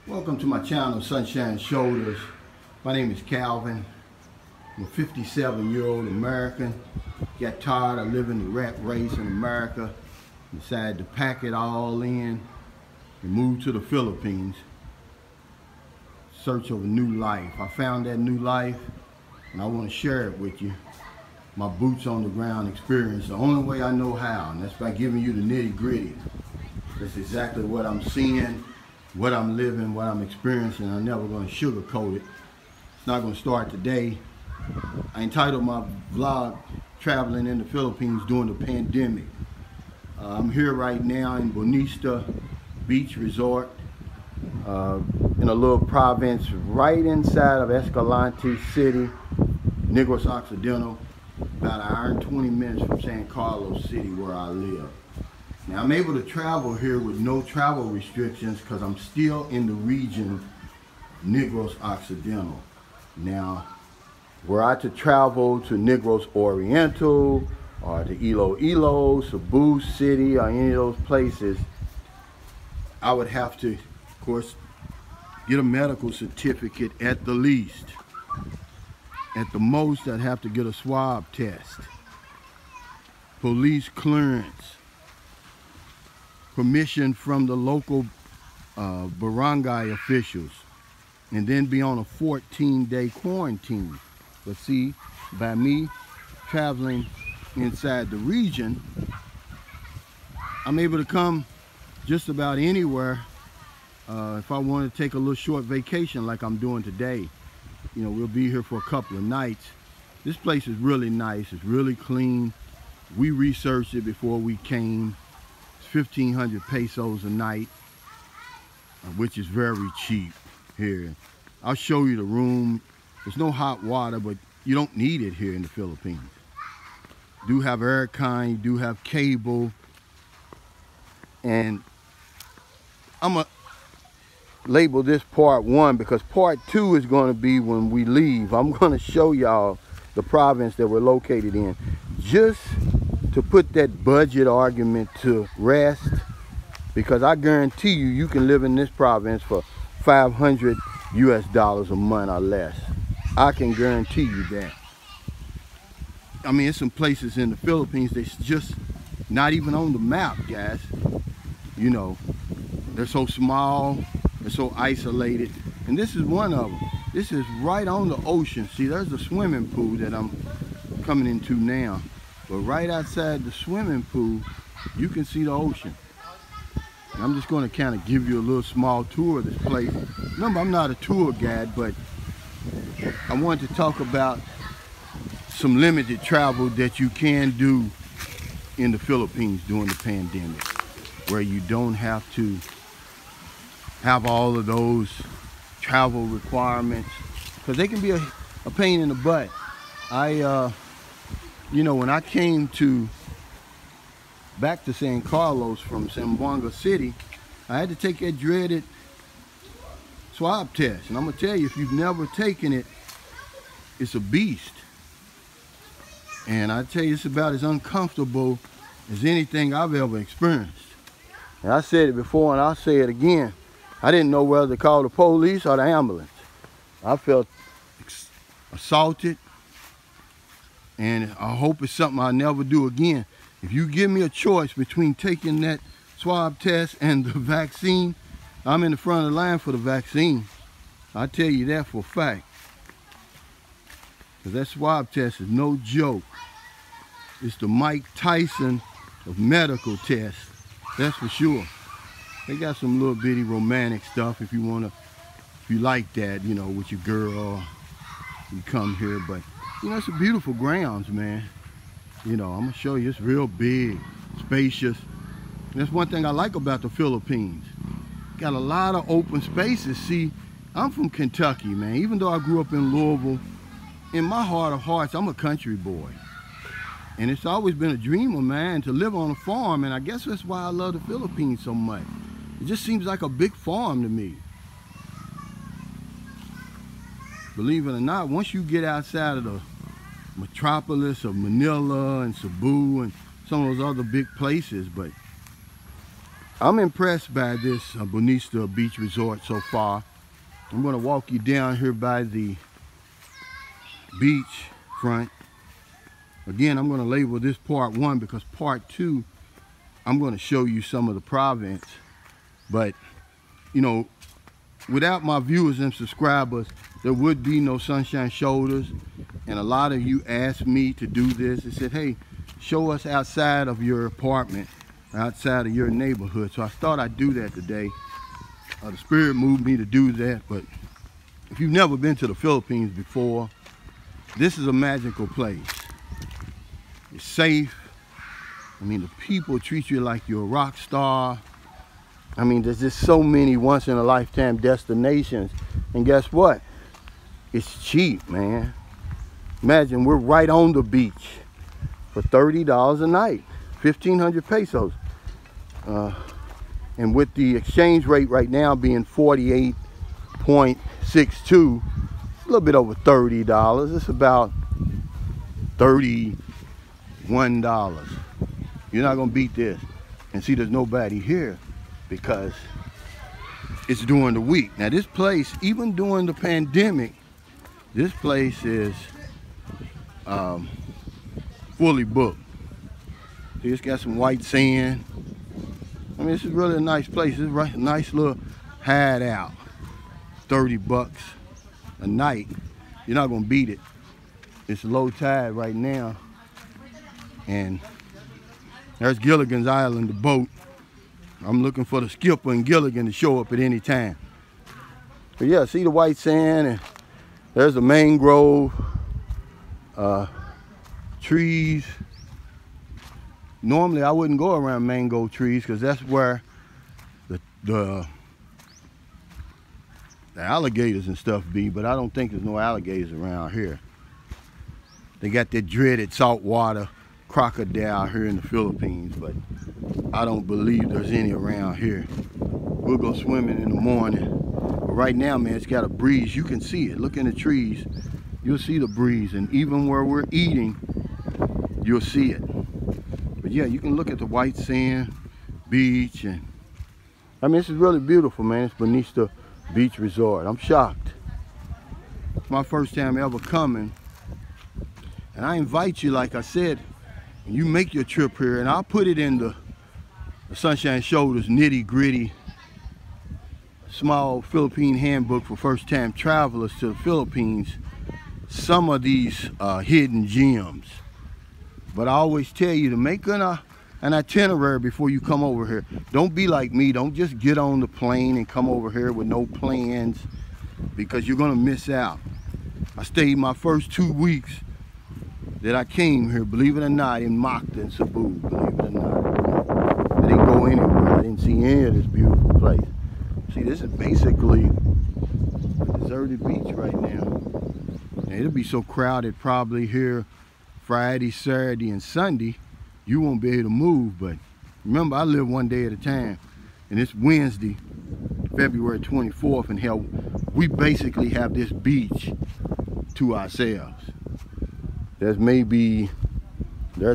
Welcome to my channel, Sunshine Shoulders. My name is Calvin. I'm a 57-year-old American. Got tired of living the rat race in America. Decided to pack it all in and move to the Philippines. Search of a new life. I found that new life and I want to share it with you. My boots on the ground experience, the only way I know how, and that's by giving you the nitty gritty. That's exactly what I'm seeing, what I'm living, what I'm experiencing. I'm never going to sugarcoat it. It's not going to start today. I entitled my vlog, Traveling in the Philippines During the Pandemic. I'm here right now in Bonista Beach Resort, in a little province right inside of Escalante City, Negros Occidental, about an hour and 20 minutes from San Carlos City where I live. Now I'm able to travel here with no travel restrictions because I'm still in the region Negros Occidental. Now, were I to travel to Negros Oriental or to Iloilo, Cebu City, or any of those places, I would have to, of course, get a medical certificate at the least. At the most, I'd have to get a swab test, police clearance, permission from the local barangay officials, and then be on a 14-day quarantine. But see, by me traveling inside the region, I'm able to come just about anywhere if I want to take a little short vacation like I'm doing today. You know, we'll be here for a couple of nights. This place is really nice. It's really clean. We researched it before we came. It's 1,500 pesos a night, which is very cheap here. I'll show you the room. There's no hot water, but you don't need it here in the Philippines. You do have aircon, you do have cable, and I'm gonna label this part 1 because part 2 is going to be when we leave. I'm going to show y'all the province that we're located in, just to put that budget argument to rest, because I guarantee you, you can live in this province for $500 US a month or less. I can guarantee you that. I mean, there's some places in the Philippines that's just not even on the map, guys. You know, they're so small, they're so isolated, and this is one of them. This is right on the ocean. See, there's the swimming pool that I'm coming into now, but right outside the swimming pool, you can see the ocean. And I'm just going to kind of give you a little small tour of this place. Remember, I'm not a tour guide, but I wanted to talk about some limited travel that you can do in the Philippines during the pandemic, where you don't have to have all of those travel requirements, because they can be a pain in the butt. You know, when I came back to San Carlos from Zamboanga City, I had to take that dreaded swab test. And I'm gonna tell you, if you've never taken it, it's a beast. And I tell you, it's about as uncomfortable as anything I've ever experienced. And I said it before and I'll say it again. I didn't know whether to call the police or the ambulance. I felt assaulted, and I hope it's something I'll never do again. If you give me a choice between taking that swab test and the vaccine, I'm in the front of the line for the vaccine. I tell you that for a fact. Because that swab test is no joke. It's the Mike Tyson of medical tests, that's for sure. They got some little bitty romantic stuff if you like that, you know, with your girl, you come here. But, you know, it's a beautiful grounds, man. You know, I'm gonna show you, it's real big, spacious. And that's one thing I like about the Philippines. Got a lot of open spaces. See, I'm from Kentucky, man. Even though I grew up in Louisville, in my heart of hearts, I'm a country boy. And it's always been a dream of mine to live on a farm, and I guess that's why I love the Philippines so much. It just seems like a big farm to me. Believe it or not, once you get outside of the metropolis of Manila and Cebu and some of those other big places, but I'm impressed by this Bonista Beach Resort so far. I'm going to walk you down here by the beach front. Again, I'm going to label this part 1 because part 2, I'm going to show you some of the province. But, you know, without my viewers and subscribers, there would be no Sunshine Shoulders. And a lot of you asked me to do this. They said, hey, show us outside of your apartment, outside of your neighborhood. So I thought I'd do that today. The spirit moved me to do that. But if you've never been to the Philippines before, this is a magical place. It's safe. I mean, the people treat you like you're a rock star. I mean, there's just so many once-in-a-lifetime destinations. And guess what? It's cheap, man. Imagine we're right on the beach for $30 a night, 1,500 pesos. And with the exchange rate right now being 48.62, a little bit over $30. It's about $31. You're not gonna beat this. And see, there's nobody here because it's during the week. Now this place, even during the pandemic, this place is fully booked. See, it's got some white sand. I mean, this is really a nice place. It's a nice little hideout. 30 bucks a night. You're not gonna beat it. It's low tide right now. And there's Gilligan's Island, the boat. I'm looking for the skipper and Gilligan to show up at any time. But yeah, see the white sand, and there's the mangrove trees. Normally I wouldn't go around mango trees because that's where the alligators and stuff be, but I don't think there's no alligators around here. They got that dreaded saltwater crocodile here in the Philippines, but I don't believe there's any around here. We'll go swimming in the morning. But right now, man, it's got a breeze. You can see it. Look in the trees. You'll see the breeze. And even where we're eating, you'll see it. But yeah, you can look at the white sand beach. And I mean, this is really beautiful, man. It's Bonista Beach Resort. I'm shocked. It's my first time ever coming. And I invite you, like I said, when you make your trip here, and I'll put it in the Sunshine Shoulders nitty-gritty small Philippine handbook for first-time travelers to the Philippines, some of these hidden gems. But I always tell you to make an itinerary before you come over here. Don't be like me. Don't just get on the plane and come over here with no plans, because you're gonna miss out. I stayed my first 2 weeks that I came here, believe it or not, in Macta and Cebu, believe it or not. I didn't go anywhere. I didn't see any of this beautiful place. See, this is basically a deserted beach right now. And it'll be so crowded probably here Friday, Saturday, and Sunday, you won't be able to move. But remember, I live one day at a time. And it's Wednesday, February 24th, and hell, we basically have this beach to ourselves. There's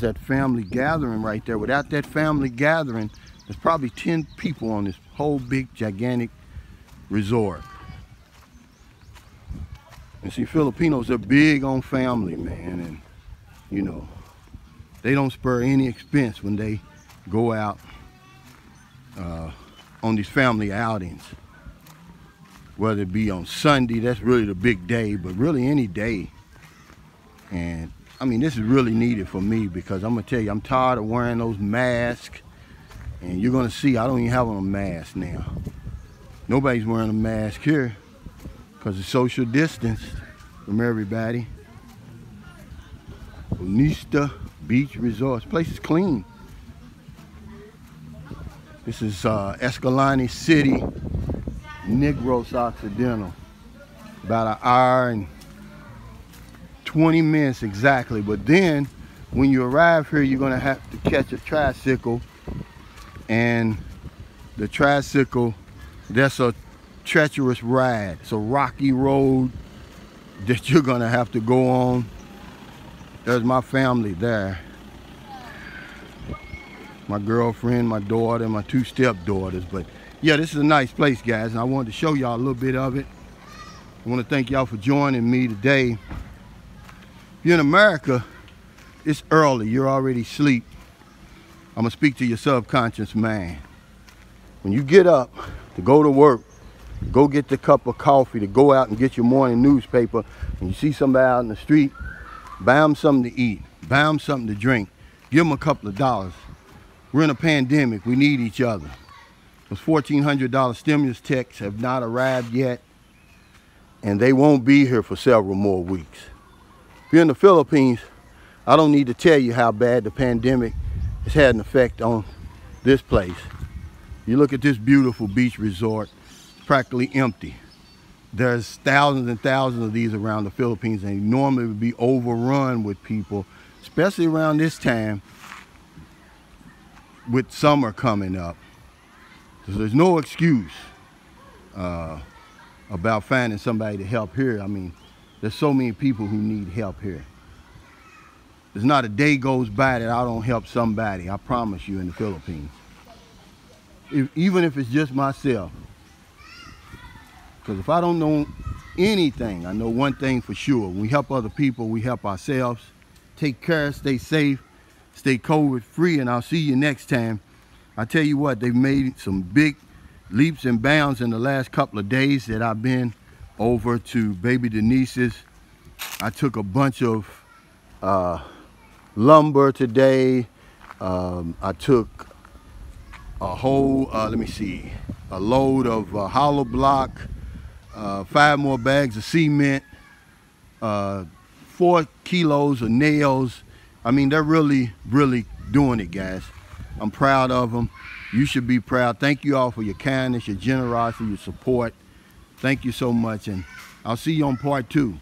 that family gathering right there. Without that family gathering, there's probably 10 people on this whole big, gigantic resort. And see, Filipinos are big on family, man. And, you know, they don't spare any expense when they go out on these family outings. Whether it be on Sunday, that's really the big day, but really any day. And I mean, this is really needed for me, because I'm gonna tell you, I'm tired of wearing those masks. And you're gonna see, I don't even have on a mask now. Nobody's wearing a mask here because it's social distance from everybody. Bonista Beach Resort. This place is clean. This is Escalante City, Negros Occidental. About an hour and 20 minutes exactly. But then when you arrive here, you're gonna have to catch a tricycle. And the tricycle, that's a treacherous ride. It's a rocky road that you're gonna have to go on. There's my family there. my girlfriend, my daughter, and my 2 stepdaughters. But yeah, this is a nice place, guys, and I wanted to show y'all a little bit of it. I want to thank y'all for joining me today. If you're in America, it's early, you're already asleep. I'm gonna speak to your subconscious mind. When you get up to go to work, go get the cup of coffee, to go out and get your morning newspaper, and you see somebody out in the street, buy them something to eat, buy them something to drink, give them a couple of dollars. We're in a pandemic, we need each other. Those $1,400 stimulus checks have not arrived yet, and they won't be here for several more weeks. If you're in the Philippines, I don't need to tell you how bad the pandemic has had an effect on this place. You look at this beautiful beach resort, it's practically empty. There's thousands and thousands of these around the Philippines, and they normally would be overrun with people, especially around this time with summer coming up. So there's no excuse about finding somebody to help here. I mean, there's so many people who need help here. There's not a day goes by that I don't help somebody, I promise you, in the Philippines. Even if it's just myself. Because if I don't know anything, I know one thing for sure. When we help other people, we help ourselves. Take care, stay safe, stay COVID free, and I'll see you next time. I tell you what, they've made some big leaps and bounds in the last couple of days that I've been over to baby Denise's. I took a bunch of lumber today. I took a whole, let me see, a load of hollow block, 5 more bags of cement, 4 kilos of nails. I mean, they're really, really doing it, guys. I'm proud of them. You should be proud. Thank you all for your kindness, your generosity, your support. Thank you so much, and I'll see you on part 2.